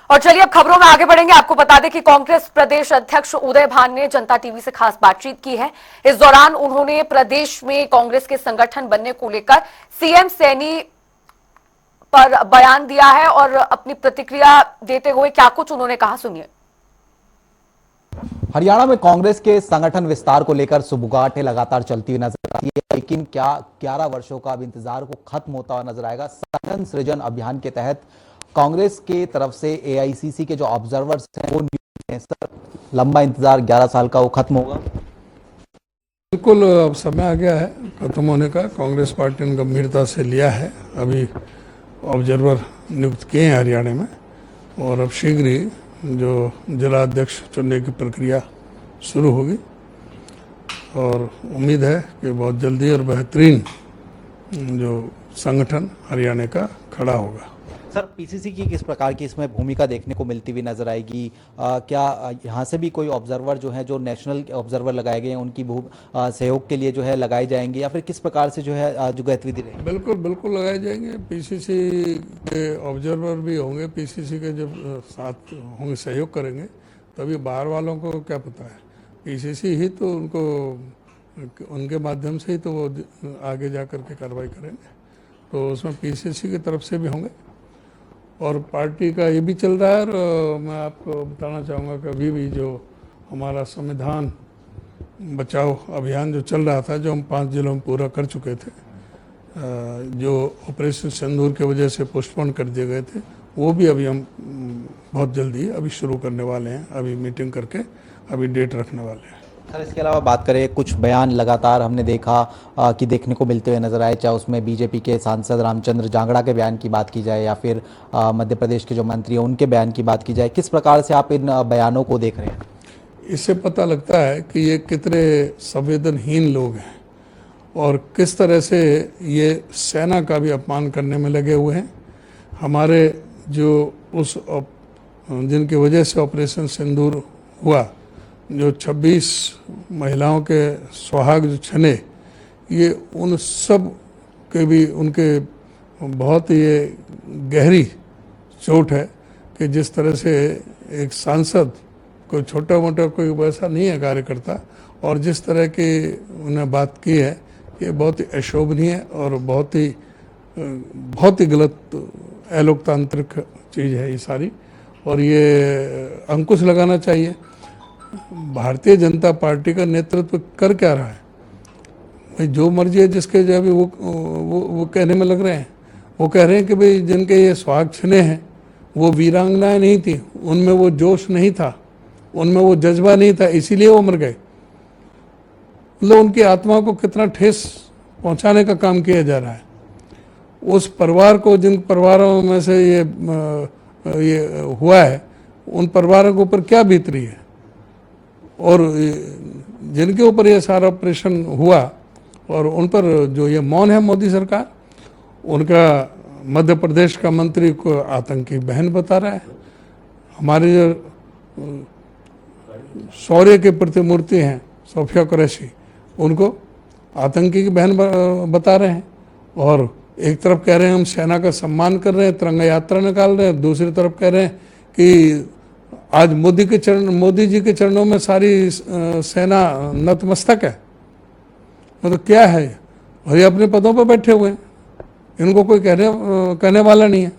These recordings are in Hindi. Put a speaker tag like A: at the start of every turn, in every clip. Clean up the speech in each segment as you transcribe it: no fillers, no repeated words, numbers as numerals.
A: और चलिए अब खबरों में आगे बढ़ेंगे। आपको बता दें कि कांग्रेस प्रदेश अध्यक्ष उदय भान ने जनता टीवी से खास बातचीत की है। इस दौरान उन्होंने प्रदेश में कांग्रेस के संगठन बनने को लेकर सीएम सैनी पर बयान दिया है और अपनी प्रतिक्रिया देते हुए क्या कुछ उन्होंने कहा, सुनिए।
B: हरियाणा में कांग्रेस के संगठन विस्तार को लेकर सुबुगाहटें लगातार चलती हुई नजर आती है, लेकिन क्या 11 वर्षों का अब इंतजार को खत्म होता हुआ नजर आएगा? संगठन सृजन अभियान के तहत कांग्रेस के तरफ से एआईसीसी के जो ऑब्जर्वर्स हैं वो नियुक्त हैं। सर, लंबा इंतजार 11 साल का वो खत्म होगा?
C: बिल्कुल, अब समय आ गया है खत्म होने का। कांग्रेस पार्टी ने गंभीरता से लिया है। अभी ऑब्जर्वर नियुक्त किए हैं हरियाणा में और अब शीघ्र ही जो जिला अध्यक्ष चुनने की प्रक्रिया शुरू होगी और उम्मीद है कि बहुत जल्दी और बेहतरीन जो संगठन हरियाणा का खड़ा होगा।
B: सर, पीसीसी की किस प्रकार की इसमें भूमिका देखने को मिलती हुई नजर आएगी? क्या यहाँ से भी कोई ऑब्जर्वर जो है, जो नेशनल ऑब्जर्वर लगाए गए हैं, उनकी सहयोग के लिए जो है लगाए जाएंगे, या फिर किस प्रकार से जो है जो गतिविधि रहेगी?
C: बिल्कुल बिल्कुल लगाए जाएंगे। पीसीसी के ऑब्जर्वर भी होंगे, पीसीसी के जब साथ होंगे, सहयोग करेंगे, तभी बाहर वालों को क्या पता है। पीसीसी ही तो उनको, उनके माध्यम से ही तो वो आगे जा कर के कार्रवाई करेंगे, तो उसमें पीसीसी की तरफ से भी होंगे। और पार्टी का ये भी चल रहा है। और मैं आपको बताना चाहूँगा कि अभी भी जो हमारा संविधान बचाओ अभियान जो चल रहा था, जो हम 5 जिलों में पूरा कर चुके थे, जो ऑपरेशन सिंदूर की वजह से पोस्टपोन कर दिए गए थे, वो भी अभी हम बहुत जल्दी अभी शुरू करने वाले हैं। अभी मीटिंग करके अभी डेट रखने वाले हैं।
B: सर, इसके अलावा बात करें, कुछ बयान लगातार हमने देखा कि देखने को मिलते हुए नजर आए, चाहे उसमें बीजेपी के सांसद रामचंद्र जांगड़ा के बयान की बात की जाए या फिर मध्य प्रदेश के जो मंत्री हैं उनके बयान की बात की जाए। किस प्रकार से आप इन बयानों को देख रहे हैं?
C: इससे पता लगता है कि ये कितने संवेदनहीन लोग हैं और किस तरह से ये सेना का भी अपमान करने में लगे हुए हैं। हमारे जो उस जिनकी वजह से ऑपरेशन सिंदूर हुआ, जो 26 महिलाओं के सुहाग जो छने, ये उन सब के भी उनके बहुत ये गहरी चोट है कि जिस तरह से एक सांसद, कोई छोटा मोटा कोई वैसा नहीं है कार्यकर्ता, और जिस तरह की उन्हें बात की है, ये बहुत ही अशोभनीय और बहुत ही गलत अलोकतांत्रिक चीज़ है ये सारी। और ये अंकुश लगाना चाहिए। भारतीय जनता पार्टी का नेतृत्व कर क्या रहा है? भाई जो मर्जी है जिसके, जो अभी वो कहने में लग रहे हैं। वो कह रहे हैं कि भाई जिनके ये सुहाग छिने हैं वो वीरांगनाएं नहीं थी, उनमें वो जोश नहीं था, उनमें वो जज्बा नहीं था, इसीलिए वो मर गए। मतलब उनकी आत्मा को कितना ठेस पहुंचाने का काम किया जा रहा है। उस परिवार को, जिन परिवारों में से ये हुआ है, उन परिवारों के ऊपर क्या बीत रही है, और जिनके ऊपर ये सारा ऑपरेशन हुआ, और उन पर जो ये मौन है मोदी सरकार, उनका मध्य प्रदेश का मंत्री को आतंकी बहन बता रहा है। हमारे जो शौर्य के प्रतिमूर्ति हैं सोफिया कुरैशी, उनको आतंकी की बहन बता रहे हैं। और एक तरफ कह रहे हैं हम सेना का सम्मान कर रहे हैं, तिरंगा यात्रा निकाल रहे हैं, दूसरी तरफ कह रहे हैं कि आज मोदी जी के चरणों में सारी सेना नतमस्तक है। मतलब क्या है? और ये अपने पदों पर बैठे हुए हैं, इनको कोई कहने वाला नहीं है।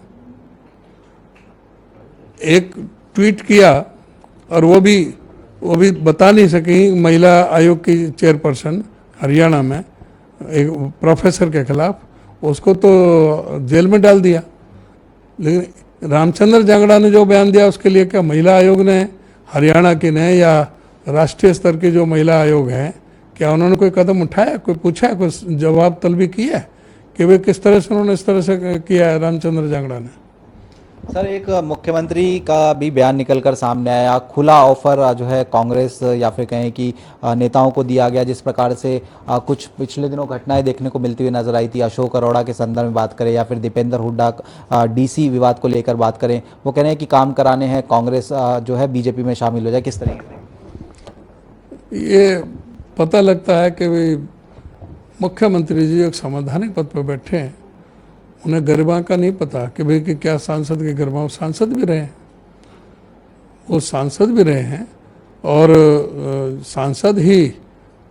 C: एक ट्वीट किया और वो भी बता नहीं सकी महिला आयोग की चेयरपर्सन हरियाणा में एक प्रोफेसर के खिलाफ, उसको तो जेल में डाल दिया। लेकिन रामचंद्र जांगड़ा ने जो बयान दिया, उसके लिए क्या महिला आयोग ने, हरियाणा की ने, या राष्ट्रीय स्तर के जो महिला आयोग हैं, क्या उन्होंने कोई कदम उठाया, कोई पूछा, कोई जवाब तलबी किया कि वे किस तरह से उन्होंने इस तरह से किया है रामचंद्र जांगड़ा ने?
B: सर, एक मुख्यमंत्री का भी बयान निकलकर सामने आया, खुला ऑफर जो है कांग्रेस या फिर कहें कि नेताओं को दिया गया, जिस प्रकार से कुछ पिछले दिनों घटनाएं देखने को मिलती हुई नजर आई थी। अशोक अरोड़ा के संदर्भ में बात करें या फिर दीपेंद्र हुड्डा डीसी विवाद को लेकर बात करें, वो कह रहे हैं कि काम कराने हैं, कांग्रेस जो है बीजेपी में शामिल हो जाए। किस तरह
C: ये पता लगता है कि भाई मुख्यमंत्री जी एक संवैधानिक पद पर बैठे हैं, उन्हें गरिमा का नहीं पता कि भाई कि क्या सांसद की गरिमा, सांसद भी रहे हैं। वो सांसद भी रहे हैं और सांसद ही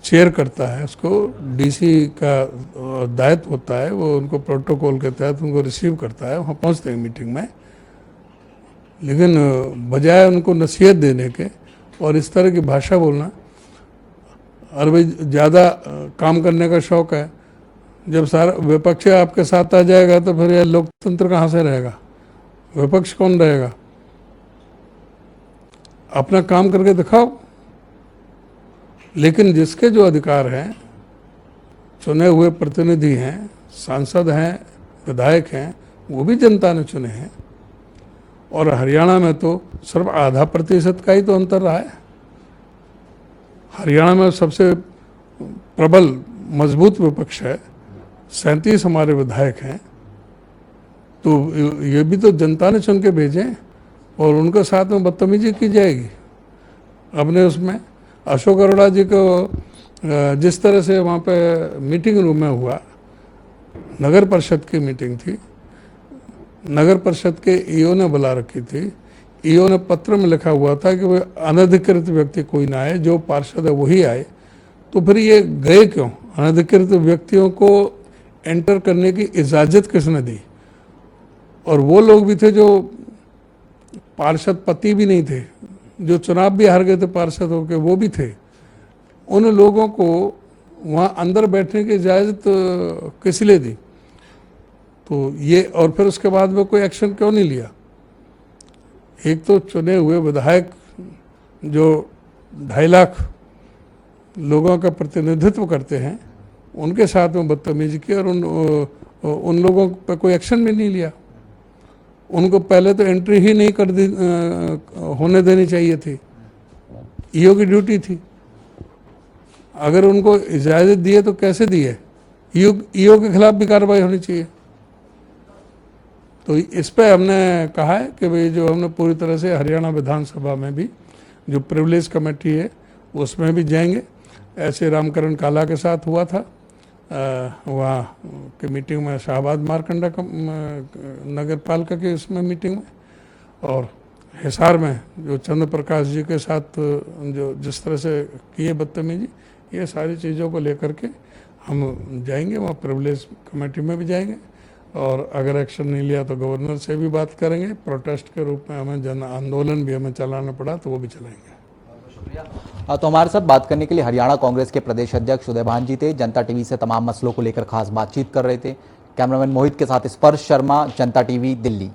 C: चेयर करता है, उसको डीसी का दायित्व होता है, वो उनको प्रोटोकॉल के तहत उनको रिसीव करता है, वहाँ पहुँचते हैं मीटिंग में। लेकिन बजाय उनको नसीहत देने के और इस तरह की भाषा बोलना, अरे भाई ज़्यादा काम करने का शौक है, जब सारा विपक्ष आपके साथ आ जाएगा तो फिर यह लोकतंत्र कहाँ से रहेगा, विपक्ष कौन रहेगा? अपना काम करके दिखाओ। लेकिन जिसके जो अधिकार हैं, चुने हुए प्रतिनिधि हैं, सांसद हैं, विधायक हैं, वो भी जनता ने चुने हैं। और हरियाणा में तो सिर्फ आधा प्रतिशत का ही तो अंतर रहा है। हरियाणा में सबसे प्रबल मजबूत विपक्ष है, 37 हमारे विधायक हैं, तो ये भी तो जनता ने चुन के भेजे और उनके साथ में बदतमीजी की जाएगी। अपने उसमें अशोक अरोड़ा जी को जिस तरह से वहाँ पे मीटिंग रूम में हुआ, नगर परिषद की मीटिंग थी, नगर परिषद के ईओ ने बुला रखी थी, ईओ ने पत्र में लिखा हुआ था कि वह अनधिकृत व्यक्ति कोई ना आए, जो पार्षद है वही आए, तो फिर ये गए क्यों? अनधिकृत व्यक्तियों को एंटर करने की इजाज़त किसने दी? और वो लोग भी थे जो पार्षद पति भी नहीं थे, जो चुनाव भी हार गए थे पार्षद होकर, वो भी थे। उन लोगों को वहाँ अंदर बैठने की इजाज़त किस लिए दी? तो ये, और फिर उसके बाद में कोई एक्शन क्यों नहीं लिया? एक तो चुने हुए विधायक जो 2.5 लाख लोगों का प्रतिनिधित्व करते हैं, उनके साथ में बदतमीजी की और उन लोगों पर कोई एक्शन भी नहीं लिया। उनको पहले तो एंट्री ही नहीं होने देनी चाहिए थी, ईओ की ड्यूटी थी। अगर उनको इजाज़त दी है तो कैसे दी है? ईओ के खिलाफ भी कार्रवाई होनी चाहिए। तो इस पे हमने कहा है कि भाई जो हमने पूरी तरह से हरियाणा विधानसभा में भी जो प्रिविलेज कमेटी है उसमें भी जाएंगे। ऐसे रामकरण काला के साथ हुआ था वहाँ की मीटिंग में, शाहबाद मारकंडा नगर पालिका के इसमें मीटिंग में, और हिसार में जो चंद्र प्रकाश जी के साथ जो जिस तरह से किए बदतमीजी, ये सारी चीज़ों को लेकर के हम जाएंगे, वहाँ प्रिविलेज कमेटी में भी जाएंगे। और अगर एक्शन नहीं लिया तो गवर्नर से भी बात करेंगे। प्रोटेस्ट के रूप में हमें जन आंदोलन भी हमें चलाना पड़ा तो वो भी चलाएंगे।
B: तो हमारे साथ बात करने के लिए हरियाणा कांग्रेस के प्रदेश अध्यक्ष उदय भान जी थे। जनता टीवी से तमाम मसलों को लेकर खास बातचीत कर रहे थे। कैमरामैन मोहित के साथ स्पर्श शर्मा, जनता टीवी, दिल्ली।